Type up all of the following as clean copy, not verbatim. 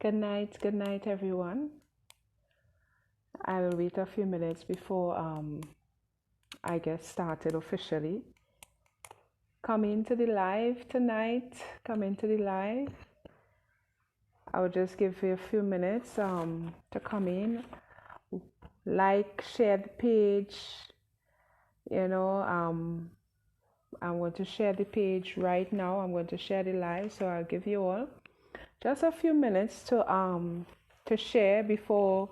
Good night, everyone. I will wait a few minutes before I get started officially. Come into the live tonight. Come into the live. I will just give you a few minutes to come in. Like, share the page. You know, I'm going to share the page right now. I'm going to share the live, so I'll give you all just a few minutes to share before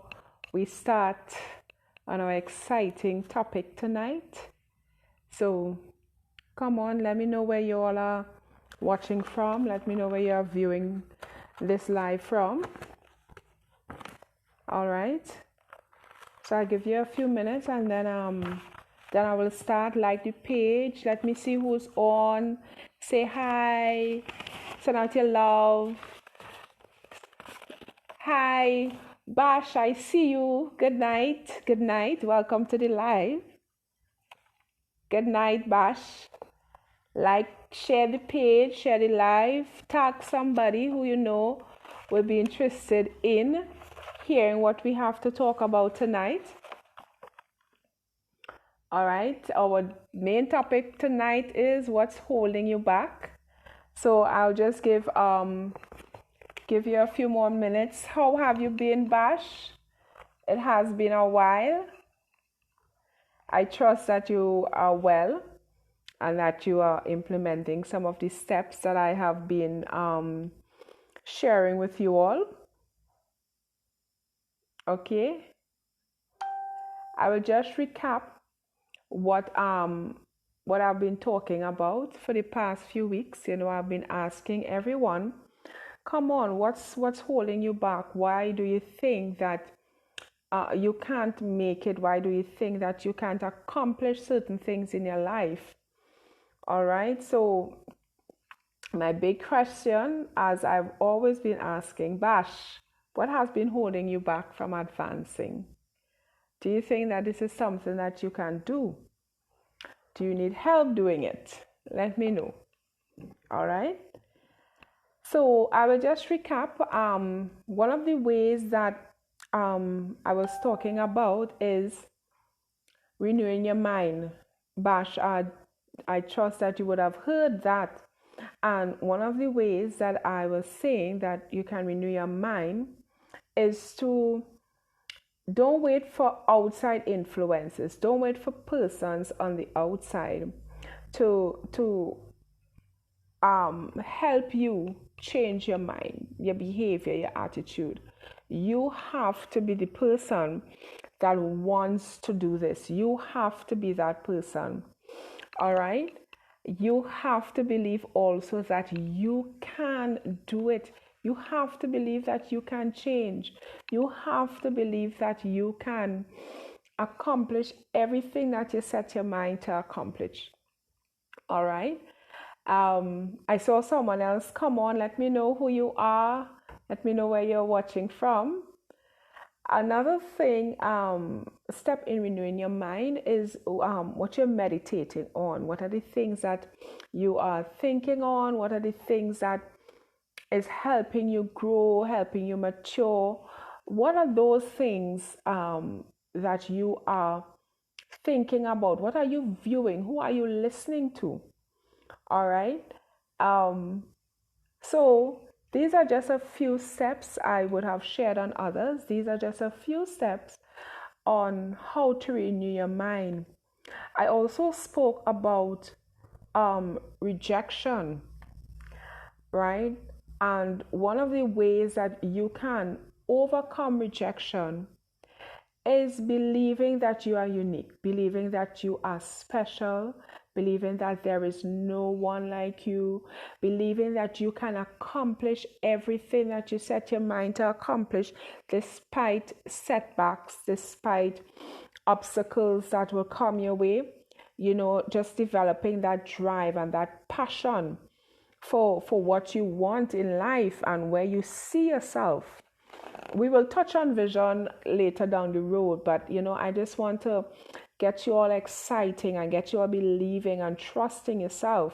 we start on our exciting topic tonight. So come on, let me know where you all are watching from. Let me know where you are viewing this live from. All right. So I'll give you a few minutes and then I will start. Like the page. Let me see who's on. Say hi. Send out your love. Hi, Bash, I see you. Good night. Good night. Welcome to the live. Good night, Bash. Like, share the page, share the live, tag somebody who you know will be interested in hearing what we have to talk about tonight. All right, our main topic tonight is what's holding you back. So I'll just give you a few more minutes. How have you been, Bash? It has been a while. I trust that you are well and that you are implementing some of the steps that I have been sharing with you all. Okay. I will just recap what I've been talking about for the past few weeks. You know, I've been asking everyone, come on, what's holding you back? Why do you think that you can't make it? Why do you think that you can't accomplish certain things in your life? All right, so my big question, as I've always been asking, Bash, what has been holding you back from advancing? Do you think that this is something that you can do? Do you need help doing it? Let me know. All right. So I will just recap. One of the ways that I was talking about is renewing your mind. Bash, I trust that you would have heard that. And one of the ways that I was saying that you can renew your mind is to don't wait for outside influences. Don't wait for persons on the outside to help you change your mind, your behavior, your attitude. You have to be the person that wants to do this. You have to be that person. All right? You have to believe also that you can do it. You have to believe that you can change. You have to believe that you can accomplish everything that you set your mind to accomplish. All right? I saw someone else. Come on, let me know who you are. Let me know where you're watching from. Another thing, step in renewing your mind is what you're meditating on. What are the things that you are thinking on? What are the things that is helping you grow, helping you mature? What are those things that you are thinking about? What are you viewing? Who are you listening to? All right. So these are just a few steps. I would have shared on others. These are just a few steps on how to renew your mind. I also spoke about rejection, right? And one of the ways that you can overcome rejection is believing that you are unique, believing that you are special, believing that there is no one like you, believing that you can accomplish everything that you set your mind to accomplish despite setbacks, despite obstacles that will come your way. You know, just developing that drive and that passion for what you want in life and where you see yourself. We will touch on vision later down the road, but you know, I just want to get you all exciting and get you all believing and trusting yourself.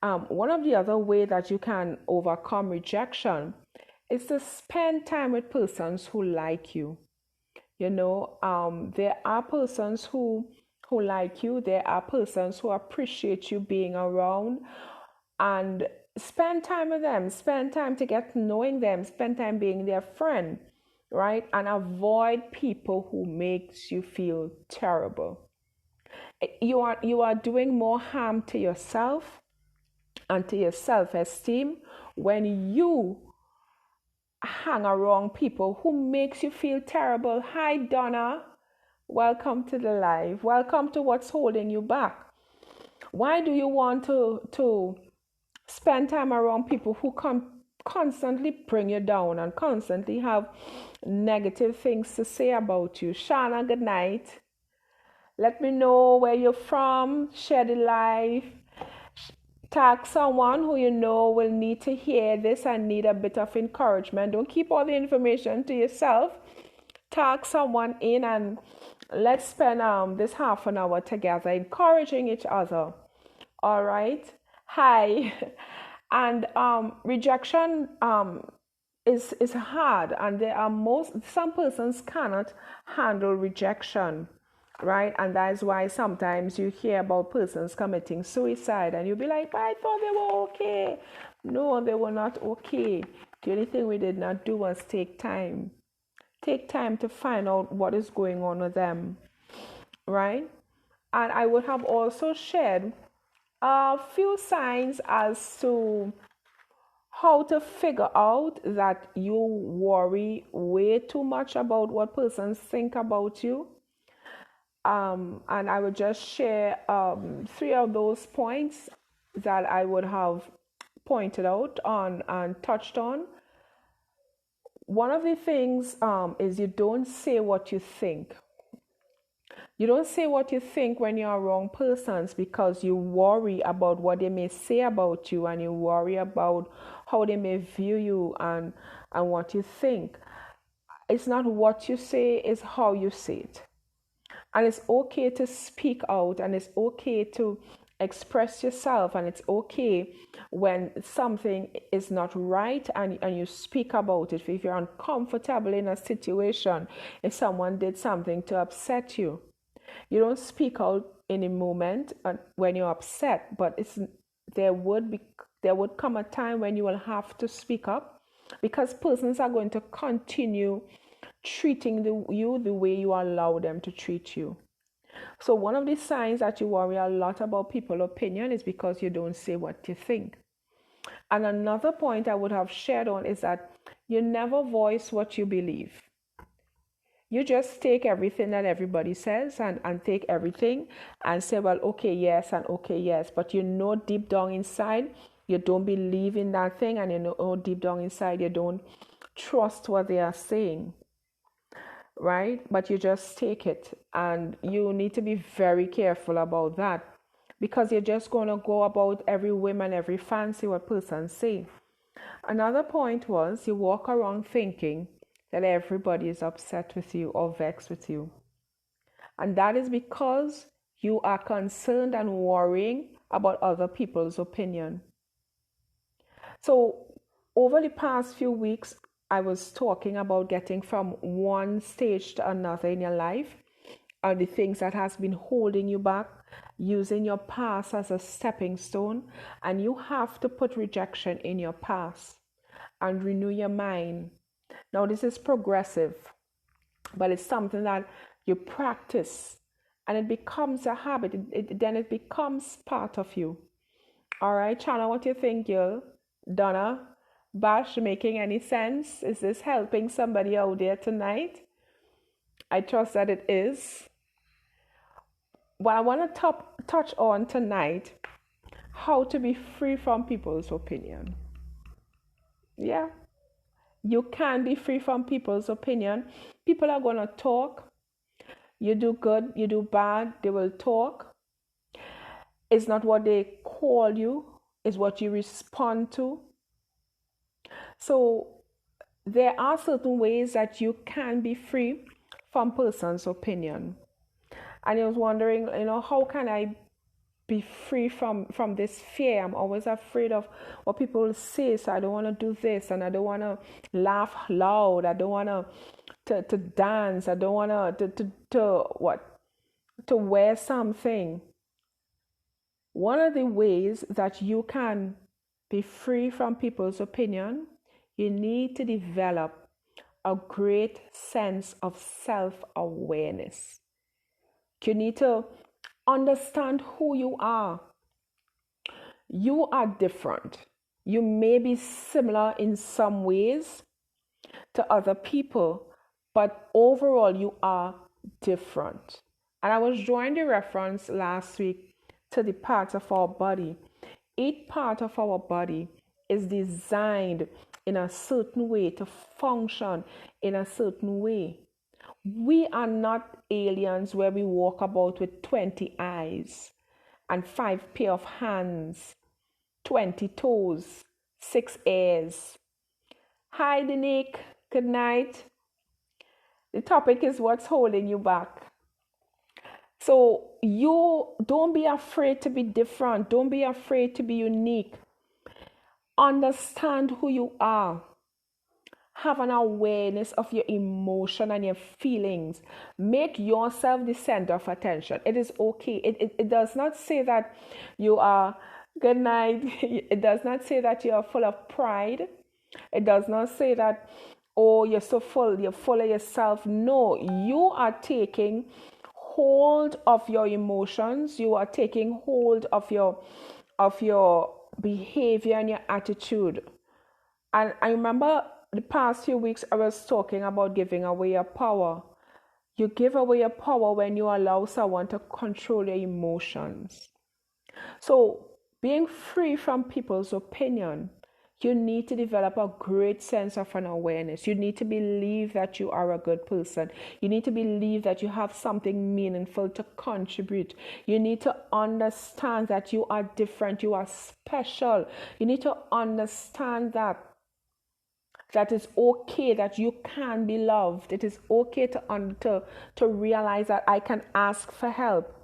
One of the other way that you can overcome rejection is to spend time with persons who like you. There are persons who like you. There are persons who appreciate you being around, and spend time with them. Spend time to get knowing them. Spend time being their friend, right? And avoid people who makes you feel terrible. You are doing more harm to yourself and to your self-esteem when you hang around people who makes you feel terrible. Hi Donna, welcome to the live. Welcome to What's Holding You Back. Why do you want to spend time around people who constantly bring you down and constantly have negative things to say about you? Shana, good night. Let me know where you're from. Share the live. Tag someone who you know will need to hear this and need a bit of encouragement. Don't keep all the information to yourself. Tag someone in and let's spend this half an hour together encouraging each other. All right. Hi. And rejection is hard, and some persons cannot handle rejection, right? And that's why sometimes you hear about persons committing suicide and you'll be like, but I thought they were okay. No, they were not okay. The only thing we did not do was take time to find out what is going on with them, right? And I would have also shared a few signs as to how to figure out that you worry way too much about what persons think about you. And I would just share three of those points that I would have pointed out on and touched on. One of the things is you don't say what you think. You don't say what you think when you're around persons because you worry about what they may say about you, and you worry about how they may view you and what you think. It's not what you say, it's how you say it. And it's okay to speak out, and it's okay to express yourself, and it's okay when something is not right and you speak about it. If you're uncomfortable in a situation, if someone did something to upset you, you don't speak out in a moment when you're upset, but there would come a time when you will have to speak up, because persons are going to continue treating you the way you allow them to treat you. So one of the signs that you worry a lot about people's opinion is because you don't say what you think. And another point I would have shared on is that you never voice what you believe. You just take everything that everybody says and take everything and say, well, okay, yes, and okay, yes. But you know deep down inside, you don't believe in that thing, and you know deep down inside, you don't trust what they are saying, right? But you just take it, and you need to be very careful about that, because you're just going to go about every whim and every fancy what persons say. Another point was you walk around thinking that everybody is upset with you or vexed with you. And that is because you are concerned and worrying about other people's opinion. So over the past few weeks, I was talking about getting from one stage to another in your life, and the things that has been holding you back, using your past as a stepping stone. And you have to put rejection in your past and renew your mind. Now, this is progressive, but it's something that you practice, and it becomes a habit. Then it becomes part of you. All right, Chana, what do you think, girl? Donna, Bash, making any sense? Is this helping somebody out there tonight? I trust that it is. What I want to touch on tonight, how to be free from people's opinion. Yeah, you can be free from people's opinion. People are going to talk. You do good, you do bad, they will talk. It's not what they call you, it's what you respond to. So there are certain ways that you can be free from person's opinion. And I was wondering, how can I be free from this fear. I'm always afraid of what people will say, so I don't want to do this, and I don't want to laugh loud. I don't want to dance. I don't want to wear something. One of the ways that you can be free from people's opinion, you need to develop a great sense of self-awareness. You need to understand who you are. You are different. You may be similar in some ways to other people, but overall you are different. And I was drawing the reference last week to the parts of our body. Each part of our body is designed in a certain way to function in a certain way. We are not aliens where we walk about with 20 eyes and 5 pair of hands, 20 toes, 6 ears. Hi, Danique. Good night. The topic is what's holding you back. So you don't be afraid to be different. Don't be afraid to be unique. Understand who you are. Have an awareness of your emotion and your feelings. Make yourself the center of attention. It is okay. It does not say that you are, good night. It does not say that you are full of pride. It does not say that, oh, you're so full, you're full of yourself. No, you are taking hold of your emotions. You are taking hold of your behavior and your attitude. And I remember the past few weeks I was talking about giving away your power. You give away your power when you allow someone to control your emotions. So being free from people's opinion, you need to develop a great sense of an awareness. You need to believe that you are a good person. You need to believe that you have something meaningful to contribute. You need to understand that you are different. You are special. You need to understand that it's okay, that you can be loved. It is okay to realize that I can ask for help.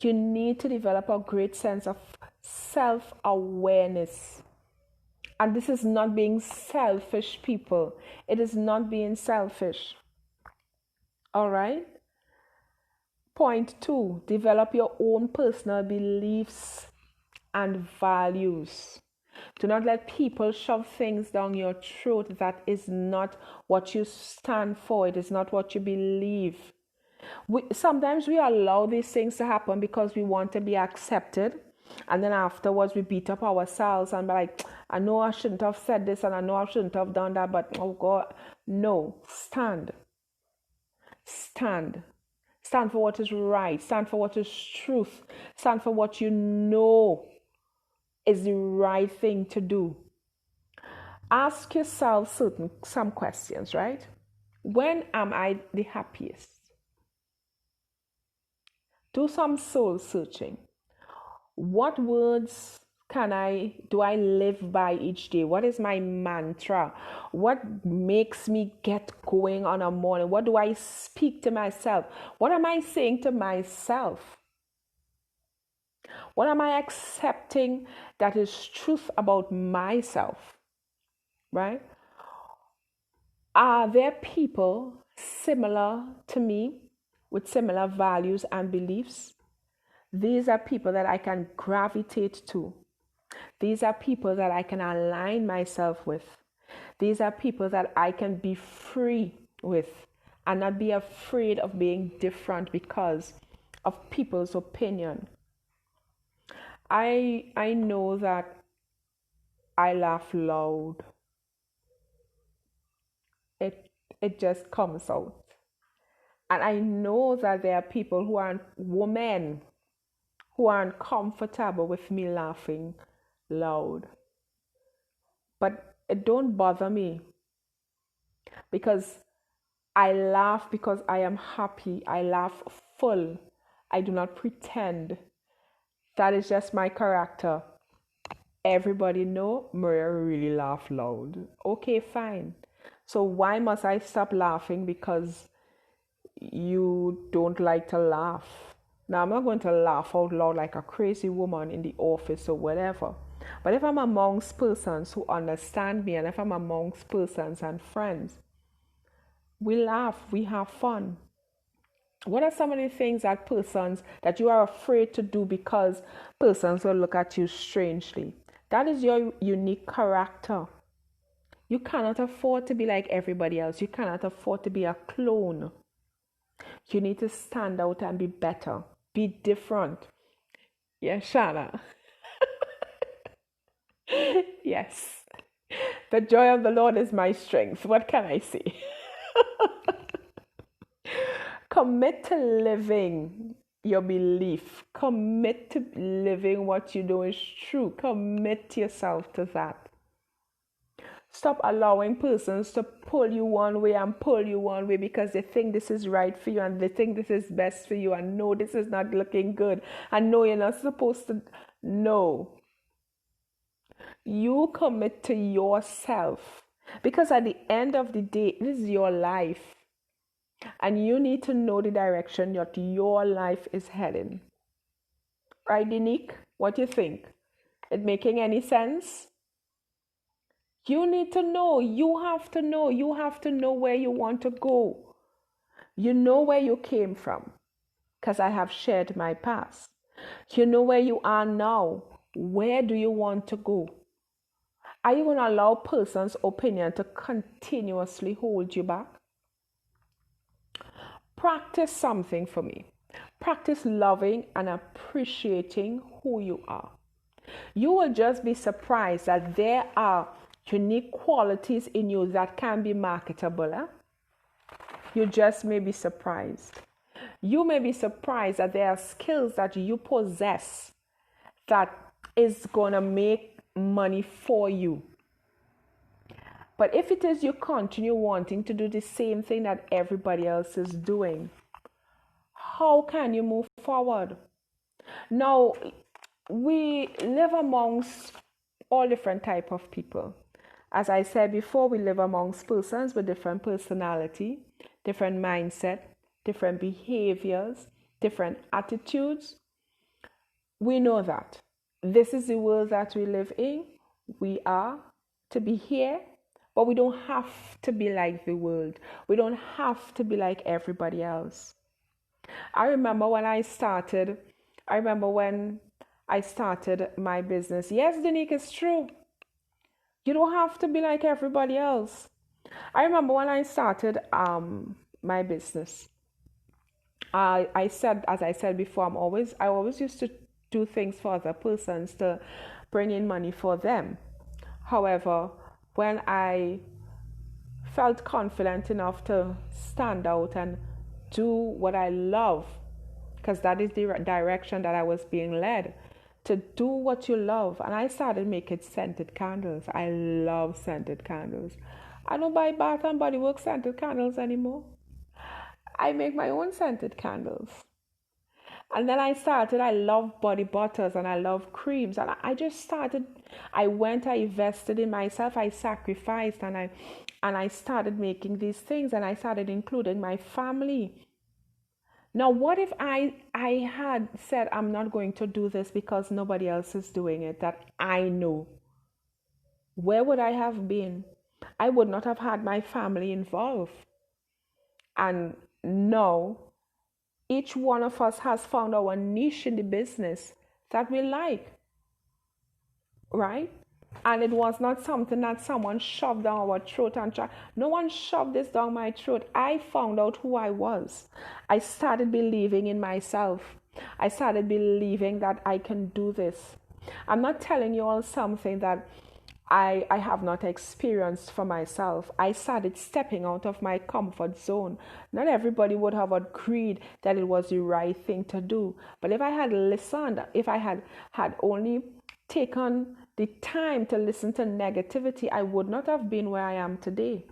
You need to develop a great sense of self-awareness. And this is not being selfish, people. It is not being selfish. All right? Point 2, develop your own personal beliefs and values. Do not let people shove things down your throat that is not what you stand for. It is not what you believe. Sometimes we allow these things to happen because we want to be accepted. And then afterwards we beat up ourselves and be like, I know I shouldn't have said this and I know I shouldn't have done that, but oh God, no. Stand. Stand for what is right. Stand for what is truth. Stand for what you know is the right thing to do. Ask yourself some questions, right? When am I the happiest? Do some soul searching. What words do I live by each day? What is my mantra? What makes me get going on a morning? What do I speak to myself? What am I saying to myself? What am I accepting that is truth about myself? Right? Are there people similar to me with similar values and beliefs? These are people that I can gravitate to. These are people that I can align myself with. These are people that I can be free with and not be afraid of being different because of people's opinion. I know that I laugh loud. It just comes out. And I know that there are people women who are uncomfortable with me laughing loud. But it don't bother me because I laugh because I am happy. I laugh full. I do not pretend. That is just my character. Everybody know Maria really laugh loud. Okay, fine. So why must I stop laughing because you don't like to laugh? Now, I'm not going to laugh out loud like a crazy woman in the office or whatever. But if I'm amongst persons who understand me, and if I'm amongst persons and friends, we laugh, we have fun. What are some of the things that you are afraid to do because persons will look at you strangely? That is your unique character. You cannot afford to be like everybody else. You cannot afford to be a clone. You need to stand out and be better. Be different. Yes, Shana. Yes. The joy of the Lord is my strength. What can I say? Commit to living your belief. Commit to living what you know is true. Commit yourself to that. Stop allowing persons to pull you one way and pull you one way because they think this is right for you and they think this is best for you and no, this is not looking good and no, you're not supposed to. No. You commit to yourself because at the end of the day, this is your life and you need to know the direction that your life is heading. Right, Dinique? What do you think? It making any sense? You need to know. You have to know. You have to know where you want to go. You know where you came from because I have shared my past. You know where you are now. Where do you want to go? Are you going to allow person's opinion to continuously hold you back? Practice something for me. Practice loving and appreciating who you are. You will just be surprised that there are unique qualities in you that can be marketable. You just may be surprised. You may be surprised that there are skills that you possess that is going to make money for you. But if it is you continue wanting to do the same thing that everybody else is doing, how can you move forward? Now, we live amongst all different type of people. As I said before, we live amongst persons with different personality, different mindset, different behaviors, different attitudes. We know that. This is the world that we live in. We are to be here, but we don't have to be like the world. We don't have to be like everybody else. I remember when I started my business. Yes, Danique, it's true. You don't have to be like everybody else. I remember when I started my business. I said, as I said before, I always used to do things for other persons to bring in money for them. However, when I felt confident enough to stand out and do what I love, because that is the direction that I was being led, to do what you love. And I started making scented candles. I love scented candles. I don't buy Bath and Body Works scented candles anymore. I make my own scented candles. And then I love body butters and I love creams. And I just started, I invested in myself, I sacrificed and I started making these things and I started including my family. Now, what if I had said I'm not going to do this because nobody else is doing it that I know? Where would I have been? I would not have had my family involved. And now, each one of us has found our niche in the business that we like, right? And it was not something that someone shoved down our throat and tried. No one shoved this down my throat. I found out who I was. I started believing in myself. I started believing that I can do this. I'm not telling you all something that I have not experienced for myself. I started stepping out of my comfort zone. Not everybody would have agreed that it was the right thing to do. But if I had listened, if I had only taken the time to listen to negativity, I would not have been where I am today.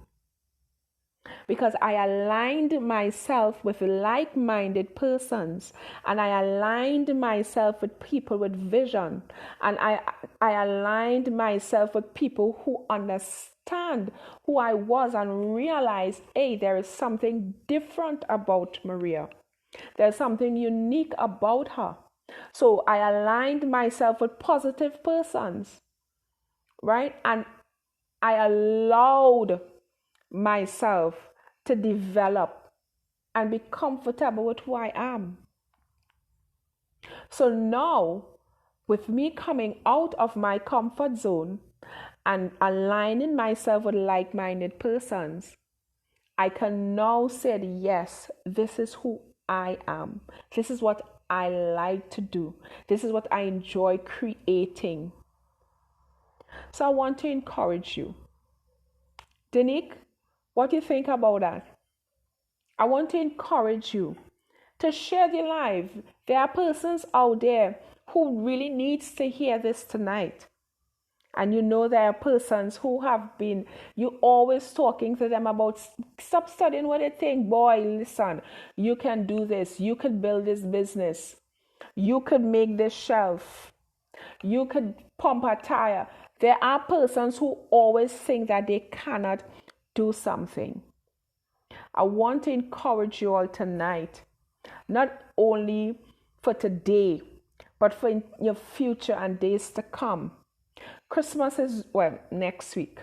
Because I aligned myself with like-minded persons and I aligned myself with people with vision and I aligned myself with people who understand who I was and realized, hey, there is something different about Maria. There's something unique about her. So I aligned myself with positive persons, right? And I allowed myself to develop and be comfortable with who I am. So now, with me coming out of my comfort zone and aligning myself with like minded persons, I can now say, yes, this is who I am. This is what I like to do. This is what I enjoy creating. So I want to encourage you. Danique, what do you think about that? I want to encourage you to share the life. There are persons out there who really needs to hear this tonight. And you know there are persons who have been, you always talking to them about, stop studying what they think. Boy, listen, you can do this. You could build this business. You could make this shelf. You could pump a tire. There are persons who always think that they cannot do something. I want to encourage you all tonight, not only for today, but for your future and days to come. Christmas is, well, next week.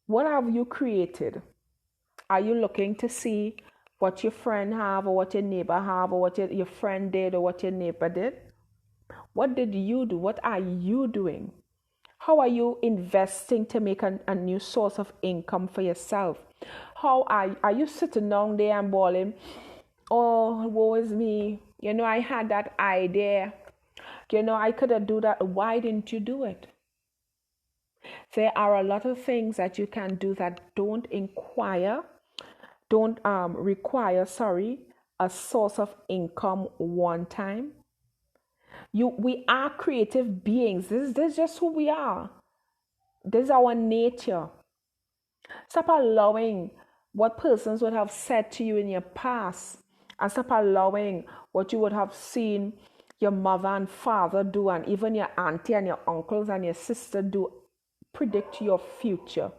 What have you created? Are you looking to see what your friend have or what your neighbor have or what your friend did or what your neighbor did? What did you do? What are you doing? How are you investing to make a new source of income for yourself? How are you sitting down there and bawling, oh, woe is me. I had that idea. I could have do that. Why didn't you do it? There are a lot of things that you can do that don't require, a source of income one time. We are creative beings. This is just who we are. This is our nature. Stop allowing what persons would have said to you in your past, and stop allowing what you would have seen your mother and father do, and even your auntie and your uncles and your sister do, predict your future.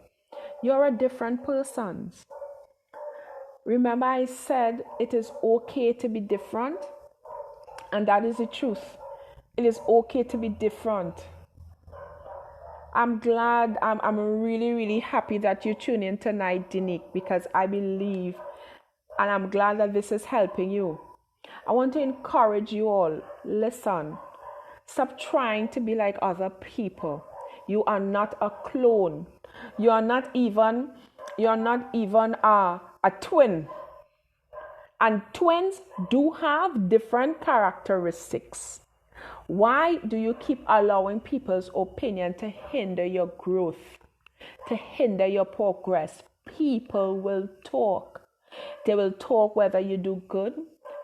You're a different person. Remember, I said it is okay to be different, and that is the truth. It is okay to be different. I'm glad, I'm really, really happy that you tune in tonight, Danique, because I believe, and I'm glad that this is helping you. I want to encourage you all, listen, stop trying to be like other people. You are not a clone. You are not even a twin. And twins do have different characteristics. Why do you keep allowing people's opinion to hinder your growth, to hinder your progress? People will talk. They will talk whether you do good.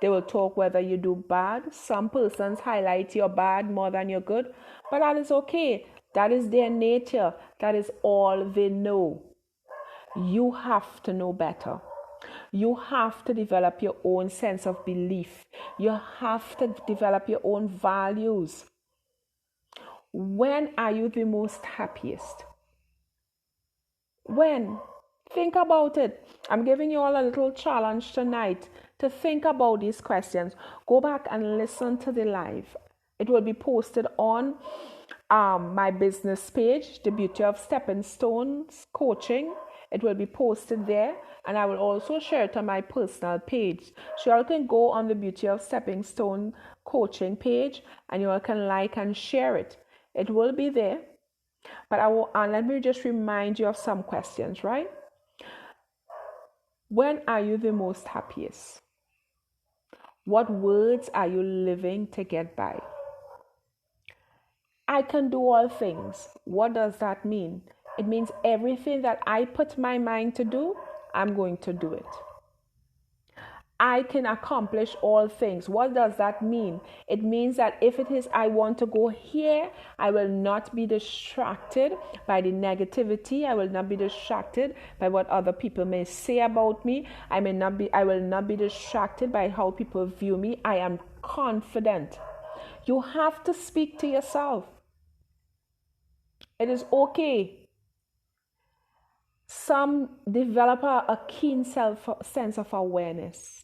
They will talk whether you do bad. Some persons highlight your bad more than your good, but that is okay. That is their nature. That is all they know. You have to know better. You have to develop your own sense of belief. You have to develop your own values. When are you the most happiest? When? Think about it. I'm giving you all a little challenge tonight to think about these questions. Go back and listen to the live. It will be posted on my business page, The Beauty of Stepping Stones Coaching. It will be posted there, and I will also share it on my personal page. So you can go on the Beauty of Stepping Stone Coaching page, and you all can like and share it. It will be there. But let me just remind you of some questions, right? When are you the most happiest? What words are you living to get by? I can do all things. What does that mean? It means everything that I put my mind to do, I'm going to do it. I can accomplish all things. What does that mean? It means that if it is I want to go here, I will not be distracted by the negativity. I will not be distracted by what other people may say about me. I will not be distracted by how people view me. I am confident. You have to speak to yourself. It is okay. Some develop a keen sense of awareness.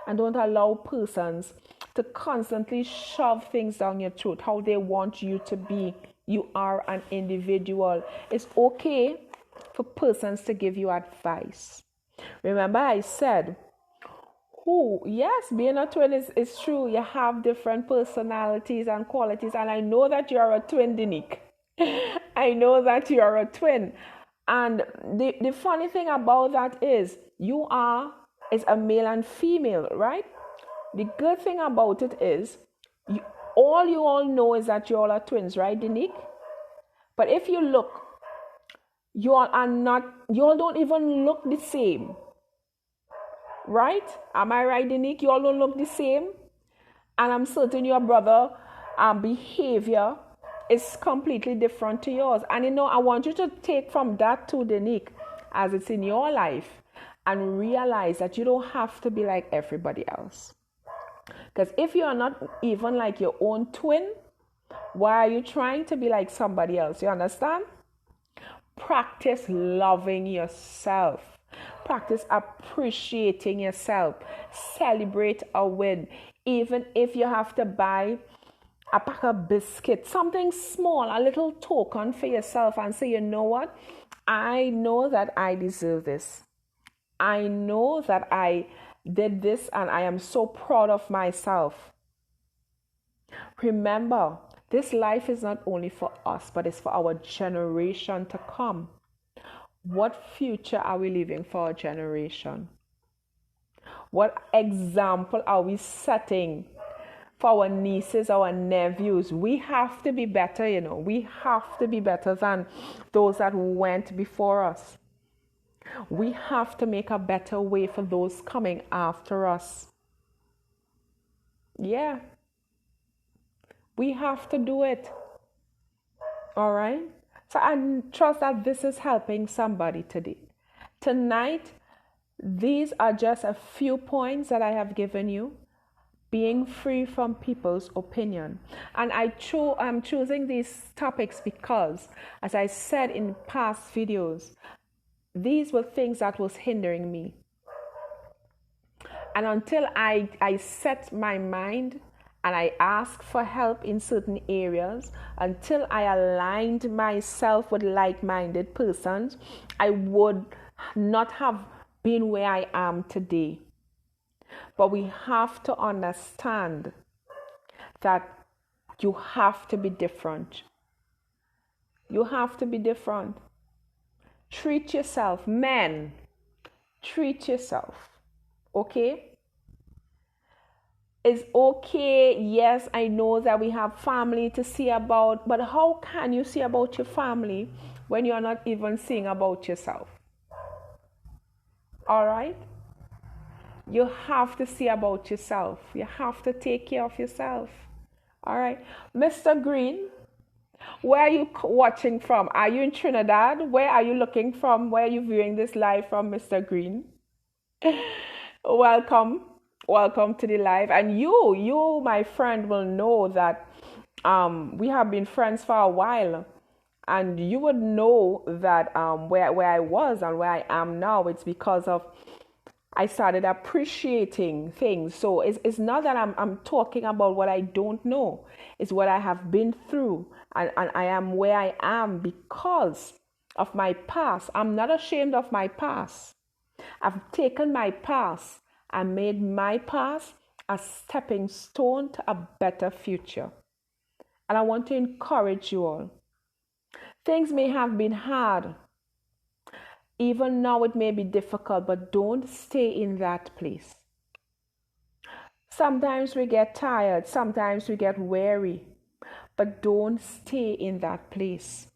And don't allow persons to constantly shove things down your throat, how they want you to be. You are an individual. It's okay for persons to give you advice. Remember, I said, yes, being a twin is true. You have different personalities and qualities. And I know that you're a twin, Dinique. I know that you're a twin. And the funny thing about that is is a male and female, right? The good thing about it is you all know is that you all are twins, right, Dinique? But if you look, you all don't even look the same. Right? Am I right, Dinique? You all don't look the same. And I'm certain your brother behavior is completely different to yours. And I want you to take from that to Dinique, as it's in your life, and realize that you don't have to be like everybody else. Because if you are not even like your own twin, why are you trying to be like somebody else? You understand? Practice loving yourself. Practice appreciating yourself. Celebrate a win. Even if you have to buy a pack of biscuits, something small, a little token for yourself, and say, you know what? I know that I deserve this. I know that I did this and I am so proud of myself. Remember, this life is not only for us, but it's for our generation to come. What future are we leaving for our generation? What example are we setting for our nieces, our nephews? We have to be better, We have to be better than those that went before us. We have to make a better way for those coming after us. Yeah. We have to do it. All right? So I trust that this is helping somebody today. Tonight, these are just a few points that I have given you. Being free from people's opinion. And I'm choosing these topics because, as I said in past videos, these were things that was hindering me. And until I set my mind and I asked for help in certain areas, until I aligned myself with like-minded persons, I would not have been where I am today. But we have to understand that you have to be different. You have to be different. Treat yourself. Men, treat yourself. Okay? It's okay. Yes, I know that we have family to see about, but how can you see about your family when you're not even seeing about yourself? All right? You have to see about yourself. You have to take care of yourself. All right? Mr. Green, where are you watching from? Are you in Trinidad? Where are you looking from? Where are you viewing this live from, Mr. Green? Welcome. Welcome to the live. And you, my friend, will know that we have been friends for a while. And you would know that where I was and where I am now, it's because of I started appreciating things. So it's not that I'm talking about what I don't know. It's what I have been through. And I am where I am because of my past. I'm not ashamed of my past. I've taken my past and made my past a stepping stone to a better future. And I want to encourage you all. Things may have been hard. Even now it may be difficult, but don't stay in that place. Sometimes we get tired, sometimes we get weary, but don't stay in that place.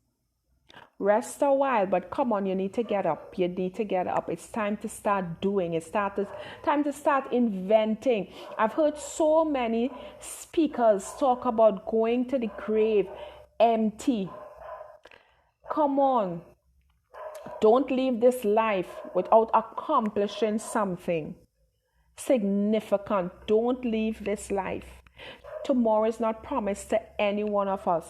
Rest a while, but come on, you need to get up. You need to get up. It's time to start doing. It's time to start inventing. I've heard so many speakers talk about going to the grave empty. Come on. Don't leave this life without accomplishing something significant. Don't leave this life. Tomorrow is not promised to any one of us.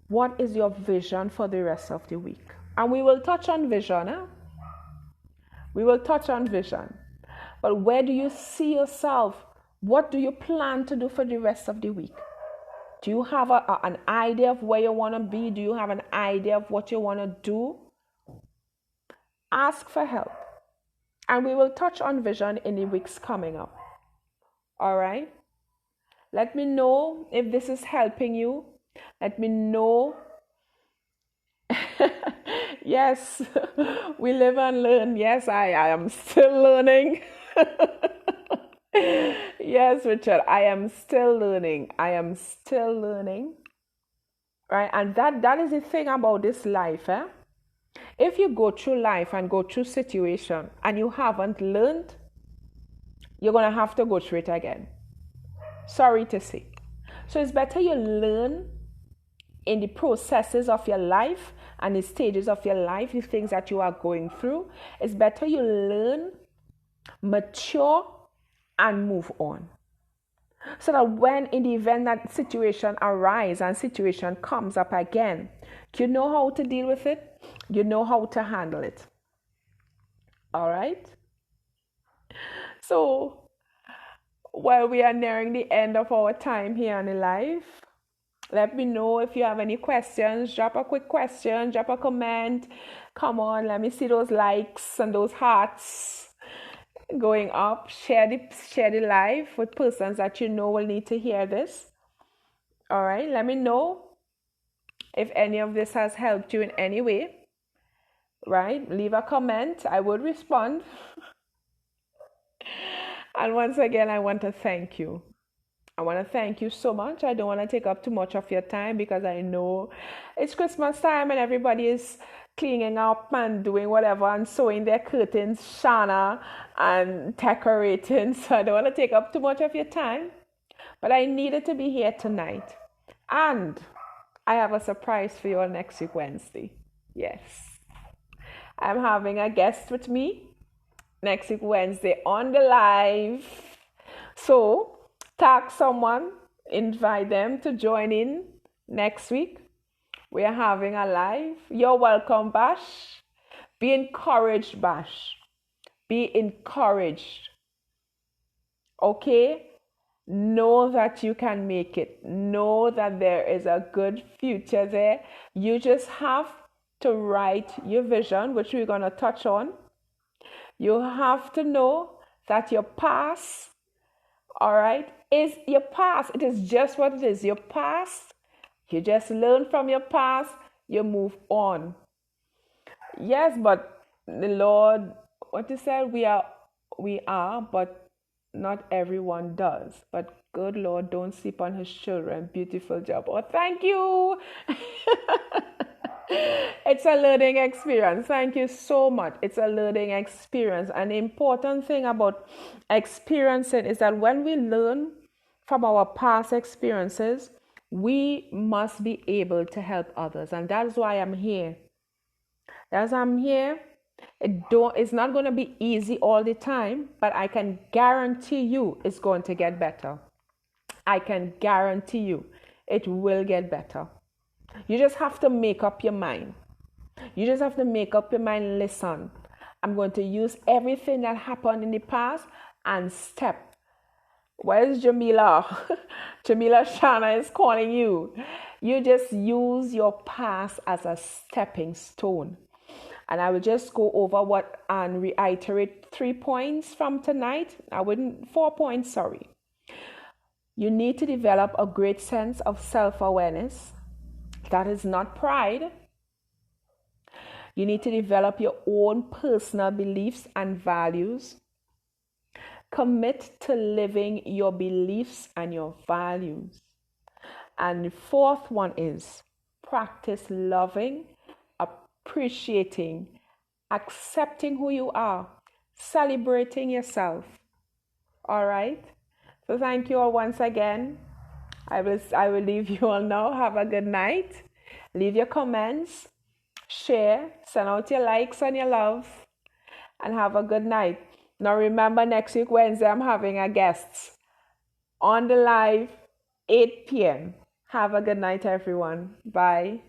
What is your vision for the rest of the week? And we will touch on vision. We will touch on vision. But where do you see yourself? What do you plan to do for the rest of the week? Do you have an idea of where you want to be? Do you have an idea of what you want to do? Ask for help. And we will touch on vision in the weeks coming up. All right? Let me know if this is helping you. Let me know. Yes, we live and learn. Yes, I am still learning. Yes, Richard, I am still learning. I am still learning. Right? And that is the thing about this life. If you go through life and go through situation and you haven't learned, you're going to have to go through it again. Sorry to say. So it's better you learn in the processes of your life and the stages of your life, the things that you are going through. It's better you learn, mature, and move on. So that when in the event that situation arises and situation comes up again, you know how to deal with it. You know how to handle it. All right? So, while we are nearing the end of our time here on the live, let me know if you have any questions. Drop a quick question, drop a comment. Come on, let me see those likes and those hearts going up. Share the live with persons that you know will need to hear this. All right, let me know if any of this has helped you in any way. Right, leave a comment. I would respond. And once again, I want to thank you. I want to thank you so much. I don't want to take up too much of your time because I know it's Christmas time and everybody is cleaning up and doing whatever and sewing their curtains, Shana, and decorating. So I don't want to take up too much of your time. But I needed to be here tonight. And I have a surprise for you all next week, Wednesday. Yes. I'm having a guest with me next week, Wednesday, on the live. So tag someone, invite them to join in next week. We are having a live. You're welcome, Bash. Be encouraged, Bash. Be encouraged. Okay? Know that you can make it. Know that there is a good future there. You just have to write your vision, which we're going to touch on. You have to know that your past, all right, is your past. It is just what it is. Your past, you just learn from your past, you move on. Yes, but the Lord, what you said, we are, but not everyone does. But good Lord, don't sleep on his children. Beautiful job. Oh, thank you. It's a learning experience. Thank you so much. It's a learning experience. And the important thing about experiencing is that when we learn from our past experiences, we must be able to help others. And that's why I'm here. As I'm here, it's not going to be easy all the time, but I can guarantee you it's going to get better. I can guarantee you it will get better. You just have to make up your mind. You just have to make up your mind. Listen, I'm going to use everything that happened in the past and step. Where's Jamila? Jamila Shana is calling you. You just use your past as a stepping stone. And I will just go over what and reiterate 3 points from tonight. 4 points, sorry. You need to develop a great sense of self-awareness. That is not pride. You need to develop your own personal beliefs and values. Commit to living your beliefs and your values. And the 4th one is practice loving, appreciating, accepting who you are, celebrating yourself. All right? So thank you all once again. I will leave you all now. Have a good night. Leave your comments, share, send out your likes and your love, and have a good night. Now remember, next week Wednesday I'm having a guest on the live, 8 p.m. Have a good night, everyone. Bye.